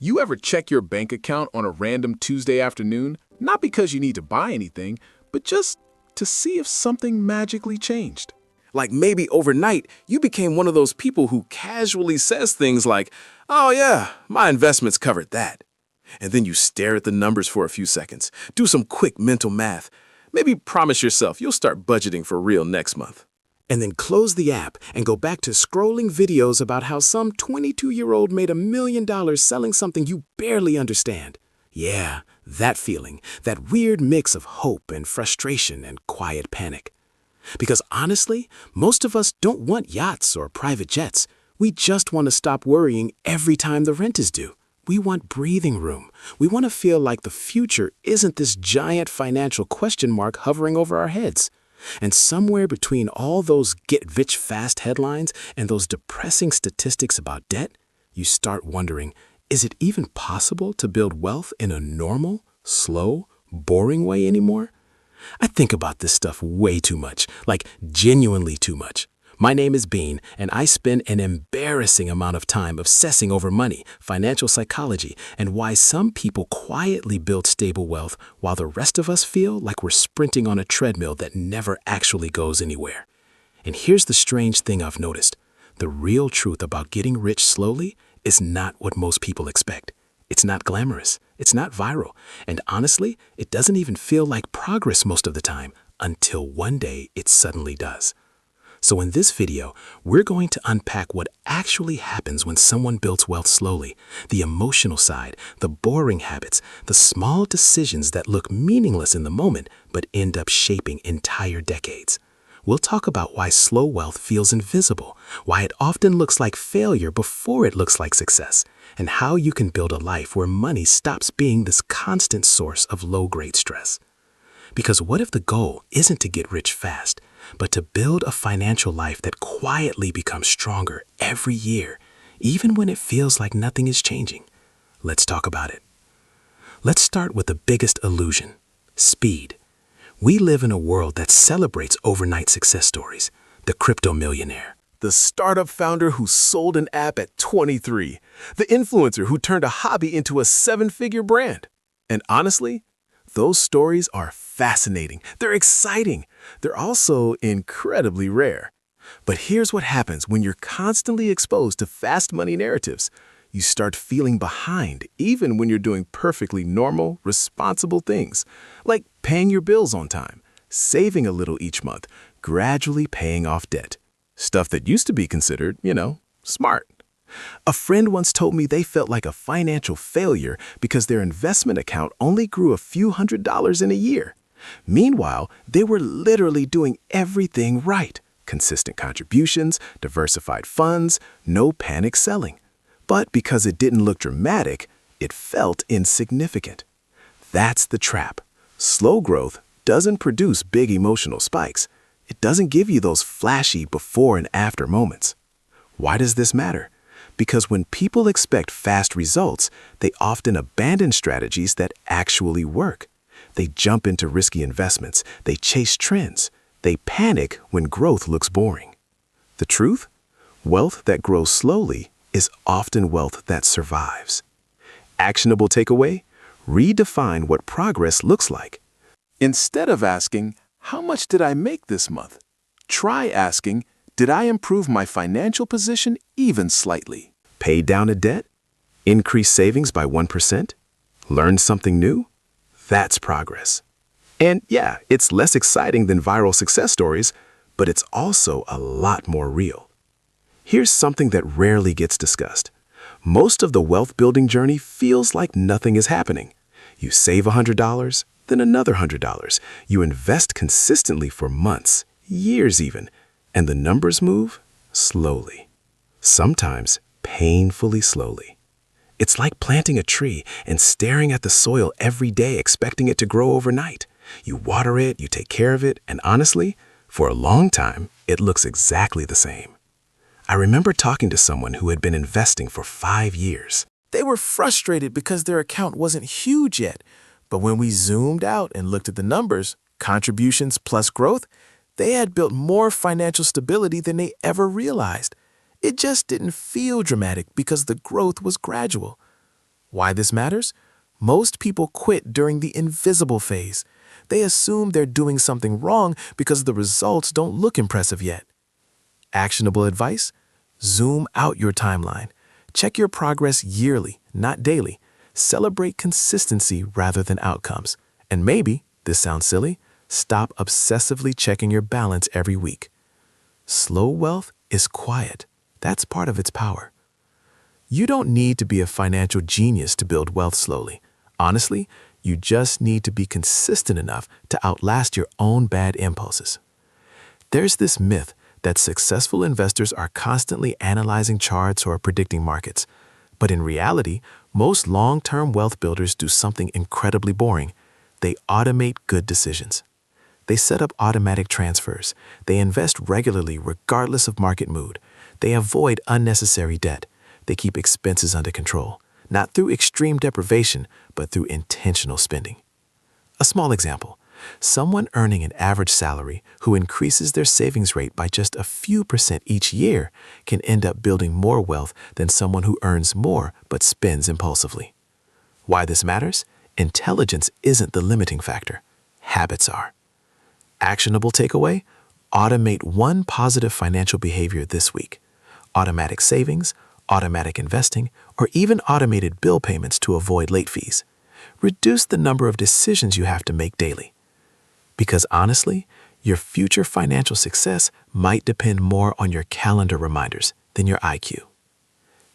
You ever check your bank account on a random Tuesday afternoon, not because you need to buy anything, but just to see if something magically changed? Like maybe overnight, you became one of those people who casually says things like, "Oh yeah, my investments covered that." And then you stare at the numbers for a few seconds, do some quick mental math, maybe promise yourself you'll start budgeting for real next month. And then close the app and go back to scrolling videos about how some 22-year-old made $1 million selling something you barely understand. Yeah, that feeling, that weird mix of hope and frustration and quiet panic. Because honestly, most of us don't want yachts or private jets. We just want to stop worrying every time the rent is due. We want breathing room. We want to feel like the future isn't this giant financial question mark hovering over our heads. And somewhere between all those get-rich-fast headlines and those depressing statistics about debt, you start wondering, is it even possible to build wealth in a normal, slow, boring way anymore? I think about this stuff way too much, like genuinely too much. My name is Bean, and I spend an embarrassing amount of time obsessing over money, financial psychology, and why some people quietly build stable wealth while the rest of us feel like we're sprinting on a treadmill that never actually goes anywhere. And here's the strange thing I've noticed. The real truth about getting rich slowly is not what most people expect. It's not glamorous, it's not viral, and honestly, it doesn't even feel like progress most of the time until one day it suddenly does. So in this video, we're going to unpack what actually happens when someone builds wealth slowly, the emotional side, the boring habits, the small decisions that look meaningless in the moment but end up shaping entire decades. We'll talk about why slow wealth feels invisible, why it often looks like failure before it looks like success, and how you can build a life where money stops being this constant source of low-grade stress. Because what if the goal isn't to get rich fast, but to build a financial life that quietly becomes stronger every year, even when it feels like nothing is changing? Let's talk about it. Let's start with the biggest illusion: speed. We live in a world that celebrates overnight success stories. The crypto millionaire, the startup founder who sold an app at 23, the influencer who turned a hobby into a seven-figure brand. And honestly, those stories are fascinating. They're exciting. They're also incredibly rare. But here's what happens when you're constantly exposed to fast money narratives. You start feeling behind, even when you're doing perfectly normal, responsible things, like paying your bills on time, saving a little each month, gradually paying off debt. Stuff that used to be considered, smart. A friend once told me they felt like a financial failure because their investment account only grew a few $100s in a year. Meanwhile, they were literally doing everything right: consistent contributions, diversified funds, no panic selling. But because it didn't look dramatic, it felt insignificant. That's the trap. Slow growth doesn't produce big emotional spikes. It doesn't give you those flashy before and after moments. Why does this matter? Because when people expect fast results, they often abandon strategies that actually work. They jump into risky investments, they chase trends, they panic when growth looks boring. The truth? Wealth that grows slowly is often wealth that survives. Actionable takeaway? Redefine what progress looks like. Instead of asking, "How much did I make this month?" try asking, "Did I improve my financial position even slightly?" Pay down a debt? Increase savings by 1%? Learn something new? That's progress. And yeah, it's less exciting than viral success stories, but it's also a lot more real. Here's something that rarely gets discussed. Most of the wealth-building journey feels like nothing is happening. You save $100, then another $100. You invest consistently for months, years even, and the numbers move slowly. Sometimes painfully slowly. It's like planting a tree and staring at the soil every day expecting it to grow overnight. You water it, you take care of it, and honestly, for a long time, it looks exactly the same. I remember talking to someone who had been investing for 5 years. They were frustrated because their account wasn't huge yet, but when we zoomed out and looked at the numbers, contributions plus growth, they had built more financial stability than they ever realized. It just didn't feel dramatic because the growth was gradual. Why this matters? Most people quit during the invisible phase. They assume they're doing something wrong because the results don't look impressive yet. Actionable advice? Zoom out your timeline. Check your progress yearly, not daily. Celebrate consistency rather than outcomes. And maybe, this sounds silly, stop obsessively checking your balance every week. Slow wealth is quiet. That's part of its power. You don't need to be a financial genius to build wealth slowly. Honestly, you just need to be consistent enough to outlast your own bad impulses. There's this myth that successful investors are constantly analyzing charts or predicting markets. But in reality, most long-term wealth builders do something incredibly boring. They automate good decisions. They set up automatic transfers. They invest regularly regardless of market mood. They avoid unnecessary debt. They keep expenses under control, not through extreme deprivation, but through intentional spending. A small example. Someone earning an average salary who increases their savings rate by just a few % each year can end up building more wealth than someone who earns more but spends impulsively. Why this matters? Intelligence isn't the limiting factor. Habits are. Actionable takeaway? Automate one positive financial behavior this week. Automatic savings, automatic investing, or even automated bill payments to avoid late fees. Reduce the number of decisions you have to make daily. Because honestly, your future financial success might depend more on your calendar reminders than your IQ.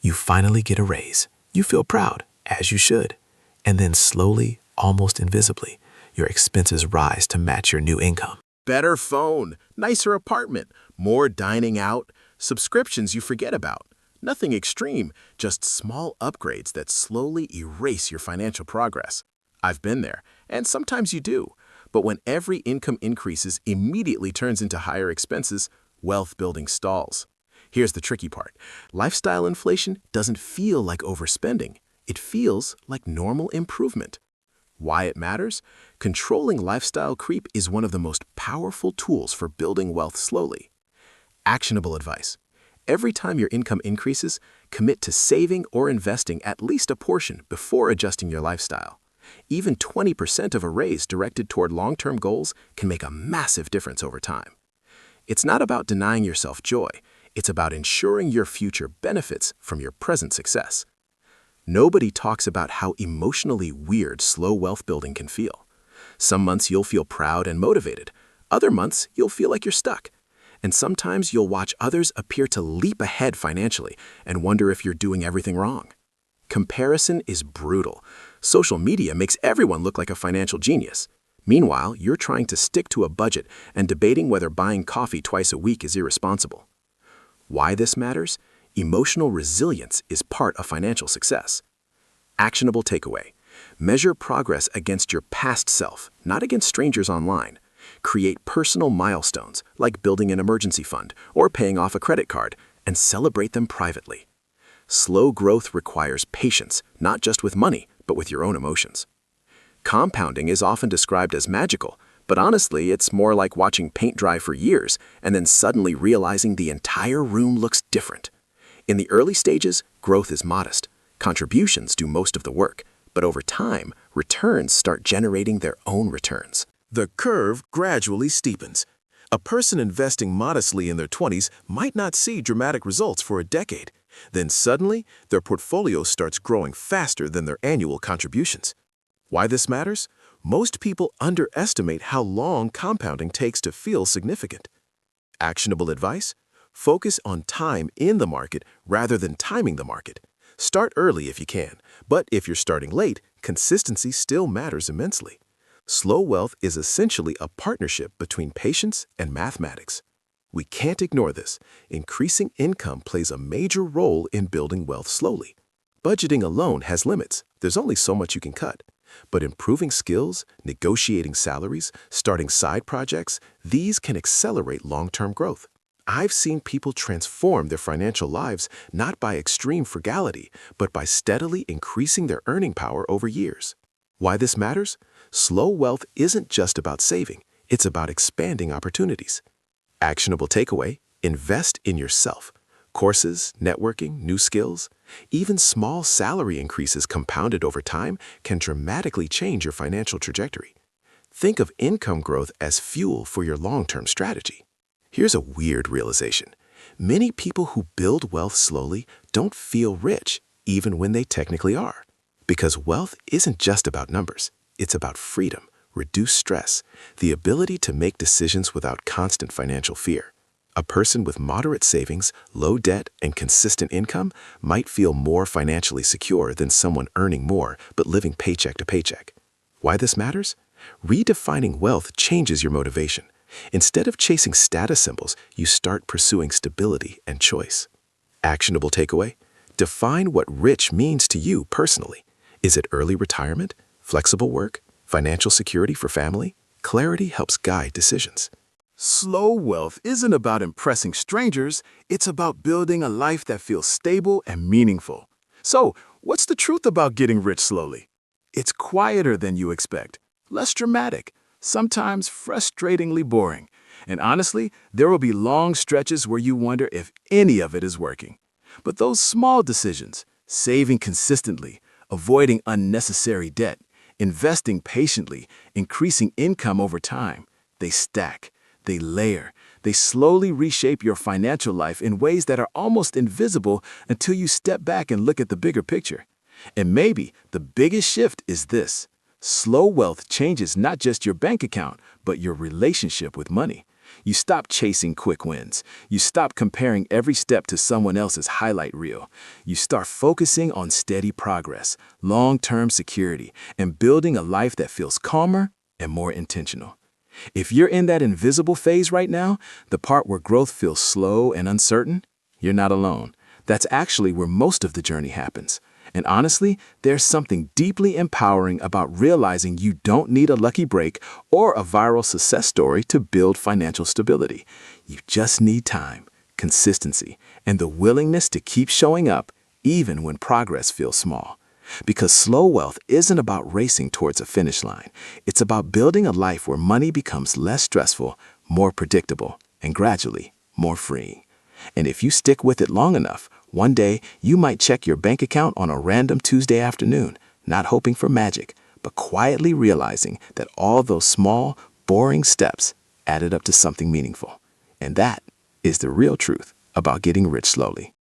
You finally get a raise. You feel proud, as you should. And then slowly, almost invisibly, your expenses rise to match your new income. Better phone, nicer apartment, more dining out, subscriptions you forget about. Nothing extreme, just small upgrades that slowly erase your financial progress. I've been there, and sometimes you do. But when every income increases immediately turns into higher expenses, wealth building stalls. Here's the tricky part. Lifestyle inflation doesn't feel like overspending. It feels like normal improvement. Why it matters? Controlling lifestyle creep is one of the most powerful tools for building wealth slowly. Actionable advice. Every time your income increases, commit to saving or investing at least a portion before adjusting your lifestyle. Even 20% of a raise directed toward long-term goals can make a massive difference over time. It's not about denying yourself joy. It's about ensuring your future benefits from your present success. Nobody talks about how emotionally weird slow wealth building can feel. Some months you'll feel proud and motivated. Other months you'll feel like you're stuck. And sometimes you'll watch others appear to leap ahead financially and wonder if you're doing everything wrong. Comparison is brutal. Social media makes everyone look like a financial genius. Meanwhile, you're trying to stick to a budget and debating whether buying coffee twice a week is irresponsible. Why this matters? Emotional resilience is part of financial success. Actionable takeaway. Measure progress against your past self, not against strangers online. Create personal milestones, like building an emergency fund or paying off a credit card, and celebrate them privately. Slow growth requires patience, not just with money, but with your own emotions. Compounding is often described as magical, but honestly, it's more like watching paint dry for years and then suddenly realizing the entire room looks different. In the early stages, growth is modest. Contributions do most of the work, but over time, returns start generating their own returns. The curve gradually steepens. A person investing modestly in their 20s might not see dramatic results for a decade. Then suddenly, their portfolio starts growing faster than their annual contributions. Why this matters? Most people underestimate how long compounding takes to feel significant. Actionable advice? Focus on time in the market rather than timing the market. Start early if you can, but if you're starting late, consistency still matters immensely. Slow wealth is essentially a partnership between patience and mathematics. We can't ignore this. Increasing income plays a major role in building wealth slowly. Budgeting alone has limits. There's only so much you can cut. But improving skills, negotiating salaries, starting side projects, these can accelerate long-term growth. I've seen people transform their financial lives not by extreme frugality, but by steadily increasing their earning power over years. Why this matters? Slow wealth isn't just about saving. It's about expanding opportunities. Actionable takeaway: invest in yourself. Courses, networking, new skills. Even small salary increases compounded over time can dramatically change your financial trajectory. Think of income growth as fuel for your long-term strategy. Here's a weird realization. Many people who build wealth slowly don't feel rich, even when they technically are. Because wealth isn't just about numbers. It's about freedom, reduced stress, the ability to make decisions without constant financial fear. A person with moderate savings, low debt, and consistent income might feel more financially secure than someone earning more but living paycheck to paycheck. Why this matters? Redefining wealth changes your motivation. Instead of chasing status symbols, you start pursuing stability and choice. Actionable takeaway? Define what rich means to you personally. Is it early retirement, flexible work, financial security for family? Clarity helps guide decisions. Slow wealth isn't about impressing strangers, it's about building a life that feels stable and meaningful. So, what's the truth about getting rich slowly? It's quieter than you expect, less dramatic, sometimes frustratingly boring. And honestly, there will be long stretches where you wonder if any of it is working. But those small decisions, saving consistently, avoiding unnecessary debt, investing patiently, increasing income over time, they stack. They layer. They slowly reshape your financial life in ways that are almost invisible until you step back and look at the bigger picture. And maybe the biggest shift is this. Slow wealth changes not just your bank account, but your relationship with money. You stop chasing quick wins. You stop comparing every step to someone else's highlight reel. You start focusing on steady progress, long-term security, and building a life that feels calmer and more intentional. If you're in that invisible phase right now, the part where growth feels slow and uncertain, you're not alone. That's actually where most of the journey happens. And honestly, there's something deeply empowering about realizing you don't need a lucky break or a viral success story to build financial stability. You just need time, consistency, and the willingness to keep showing up even when progress feels small. Because slow wealth isn't about racing towards a finish line. It's about building a life where money becomes less stressful, more predictable, and gradually more freeing. And if you stick with it long enough, one day you might check your bank account on a random Tuesday afternoon, not hoping for magic, but quietly realizing that all those small, boring steps added up to something meaningful. And that is the real truth about getting rich slowly.